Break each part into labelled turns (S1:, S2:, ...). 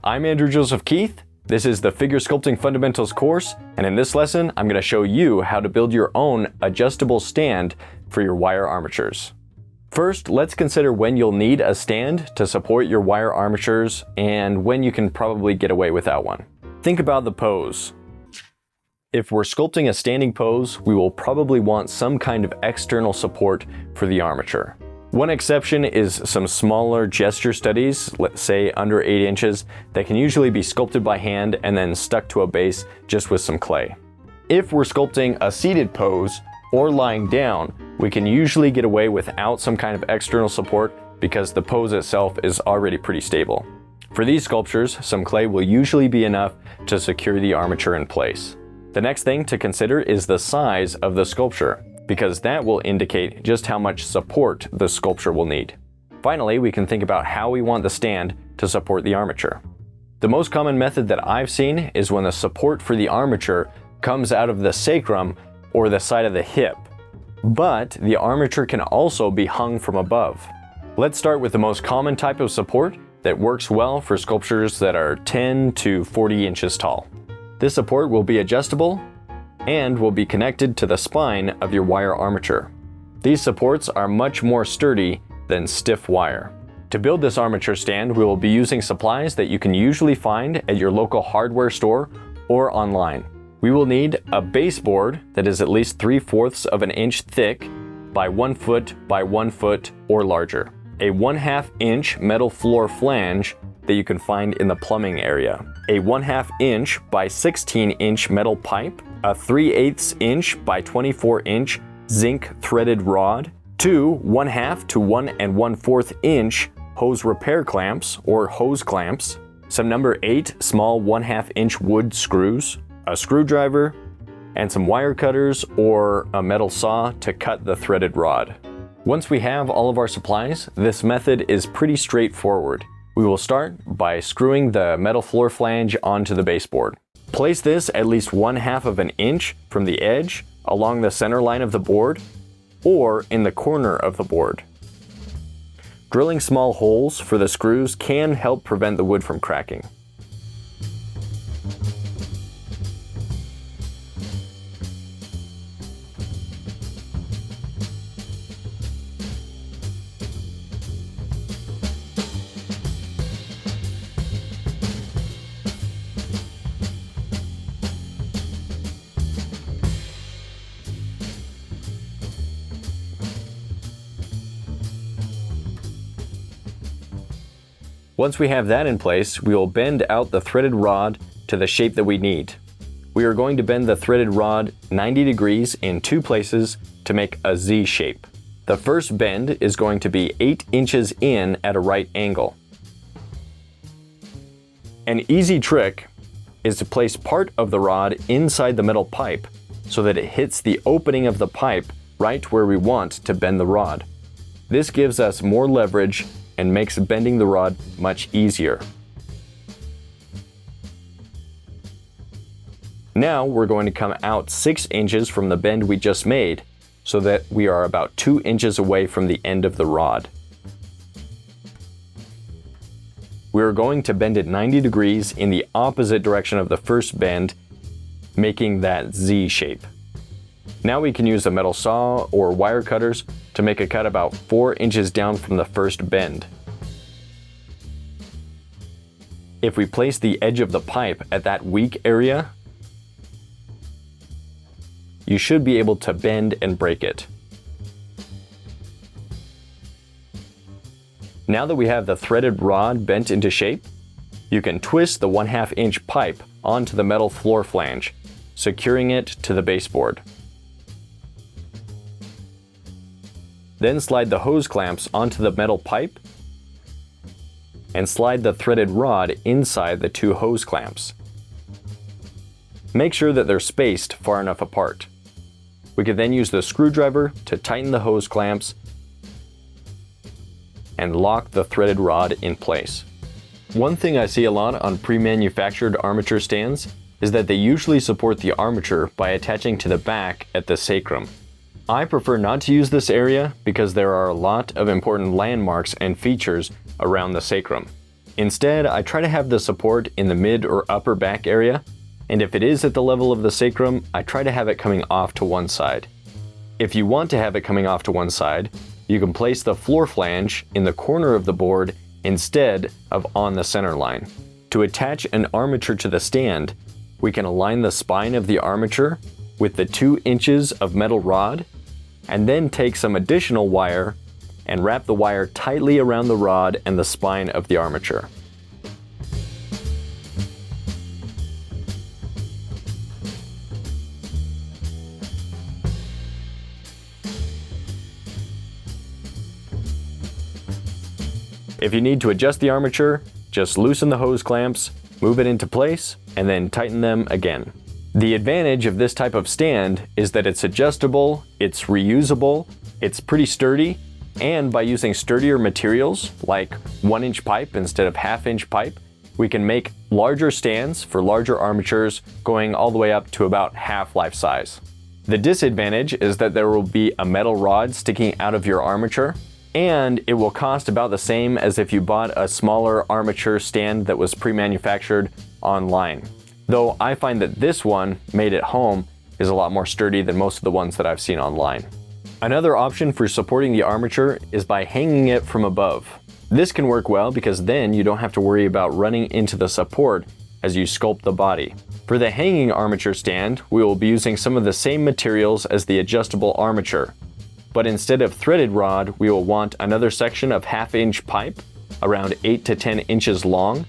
S1: I'm Andrew Joseph Keith. This is the Figure Sculpting Fundamentals course, and in this lesson, I'm going to show you how to build your own adjustable stand for your wire armatures. First, let's consider when you'll need a stand to support your wire armatures and when you can probably get away without one. Think about the pose. If we're sculpting a standing pose, we will probably want some kind of external support for the armature. One exception is some smaller gesture studies, let's say under 8 inches, that can usually be sculpted by hand and then stuck to a base just with some clay. If we're sculpting a seated pose or lying down, we can usually get away without some kind of external support because the pose itself is already pretty stable. For these sculptures, some clay will usually be enough to secure the armature in place. The next thing to consider is the size of the sculpture, because that will indicate just how much support the sculpture will need. Finally, we can think about how we want the stand to support the armature. The most common method that I've seen is when the support for the armature comes out of the sacrum or the side of the hip, but the armature can also be hung from above. Let's start with the most common type of support that works well for sculptures that are 10 to 40 inches tall. This support will be adjustable and will be connected to the spine of your wire armature. These supports are much more sturdy than stiff wire. To build this armature stand, we will be using supplies that you can usually find at your local hardware store or online. We will need a baseboard that is at least 3/4 of an inch thick by 1 foot by 1 foot or larger, a 1/2 inch metal floor flange that you can find in the plumbing area, a 1/2 inch by 16 inch metal pipe, a 3/8 inch by 24 inch zinc threaded rod, 2 1/2 to 1 1/4 inch hose repair clamps or hose clamps, some number 8 small 1/2 inch wood screws, a screwdriver, and some wire cutters or a metal saw to cut the threaded rod. Once we have all of our supplies, this method is pretty straightforward. We will start by screwing the metal floor flange onto the baseboard. Place this at least 1/2 of an inch from the edge along the center line of the board or in the corner of the board. Drilling small holes for the screws can help prevent the wood from cracking. Once we have that in place, we will bend out the threaded rod to the shape that we need. We are going to bend the threaded rod 90 degrees in 2 places to make a Z shape. The first bend is going to be 8 inches in at a right angle. An easy trick is to place part of the rod inside the metal pipe so that it hits the opening of the pipe right where we want to bend the rod. This gives us more leverage and makes bending the rod much easier. Now we're going to come out 6 inches from the bend we just made so that we are about 2 inches away from the end of the rod. We are going to bend it 90 degrees in the opposite direction of the first bend, making that Z shape. Now we can use a metal saw or wire cutters to make a cut about 4 inches down from the first bend. If we place the edge of the pipe at that weak area, you should be able to bend and break it. Now that we have the threaded rod bent into shape, you can twist the 1/2 inch pipe onto the metal floor flange, securing it to the baseboard. Then slide the hose clamps onto the metal pipe and slide the threaded rod inside the 2 hose clamps. Make sure that they're spaced far enough apart. We can then use the screwdriver to tighten the hose clamps and lock the threaded rod in place. One thing I see a lot on pre-manufactured armature stands is that they usually support the armature by attaching to the back at the sacrum. I prefer not to use this area because there are a lot of important landmarks and features around the sacrum. Instead, I try to have the support in the mid or upper back area, and if it is at the level of the sacrum, I try to have it coming off to one side. If you want to have it coming off to one side, you can place the floor flange in the corner of the board instead of on the center line. To attach an armature to the stand, we can align the spine of the armature with the 2 inches of metal rod, and then take some additional wire and wrap the wire tightly around the rod and the spine of the armature. If you need to adjust the armature, just loosen the hose clamps, move it into place, and then tighten them again. The advantage of this type of stand is that it's adjustable, it's reusable, it's pretty sturdy, and by using sturdier materials like 1-inch pipe instead of 1/2-inch pipe, we can make larger stands for larger armatures going all the way up to about half life size. The disadvantage is that there will be a metal rod sticking out of your armature, and it will cost about the same as if you bought a smaller armature stand that was pre-manufactured online. Though I find that this one, made at home, is a lot more sturdy than most of the ones that I've seen online. Another option for supporting the armature is by hanging it from above. This can work well because then you don't have to worry about running into the support as you sculpt the body. For the hanging armature stand, we will be using some of the same materials as the adjustable armature. But instead of threaded rod, we will want another section of 1/2-inch pipe, around 8 to 10 inches long,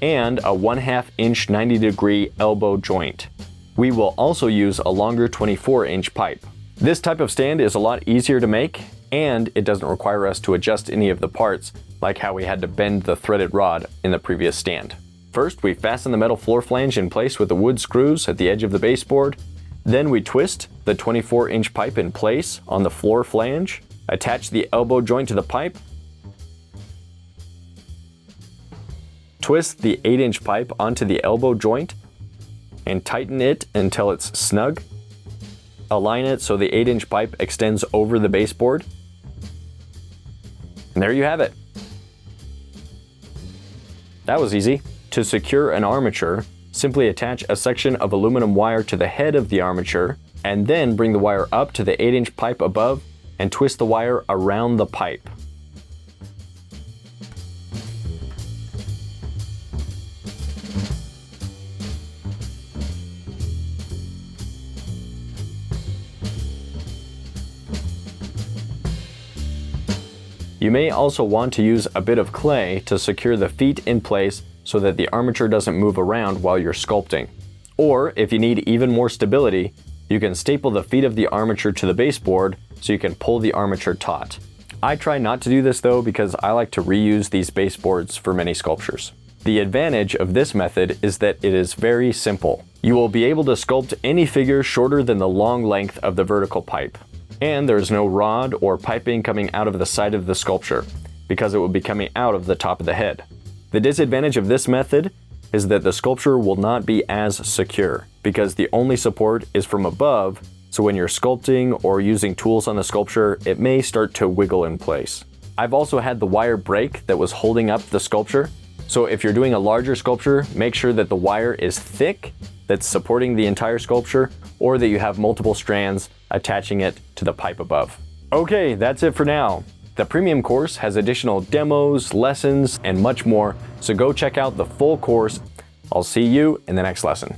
S1: and a 1/2-inch 90-degree elbow joint. We will also use a longer 24-inch pipe. This type of stand is a lot easier to make, and it doesn't require us to adjust any of the parts like how we had to bend the threaded rod in the previous stand. First, we fasten the metal floor flange in place with the wood screws at the edge of the baseboard. Then we twist the 24-inch pipe in place on the floor flange, attach the elbow joint to the pipe, twist the 8-inch pipe onto the elbow joint, and tighten it until it's snug. Align it so the 8-inch pipe extends over the baseboard. And there you have it. That was easy. To secure an armature, simply attach a section of aluminum wire to the head of the armature, and then bring the wire up to the 8-inch pipe above and twist the wire around the pipe. You may also want to use a bit of clay to secure the feet in place so that the armature doesn't move around while you're sculpting. Or, if you need even more stability, you can staple the feet of the armature to the baseboard so you can pull the armature taut. I try not to do this though because I like to reuse these baseboards for many sculptures. The advantage of this method is that it is very simple. You will be able to sculpt any figure shorter than the long length of the vertical pipe. And there's no rod or piping coming out of the side of the sculpture, because it will be coming out of the top of the head. The disadvantage of this method is that the sculpture will not be as secure, because the only support is from above, so when you're sculpting or using tools on the sculpture, it may start to wiggle in place. I've also had the wire break that was holding up the sculpture, so if you're doing a larger sculpture, make sure that the wire is thick, that's supporting the entire sculpture, or that you have multiple strands attaching it to the pipe above. Okay, that's it for now. The premium course has additional demos, lessons, and much more, so go check out the full course. I'll see you in the next lesson.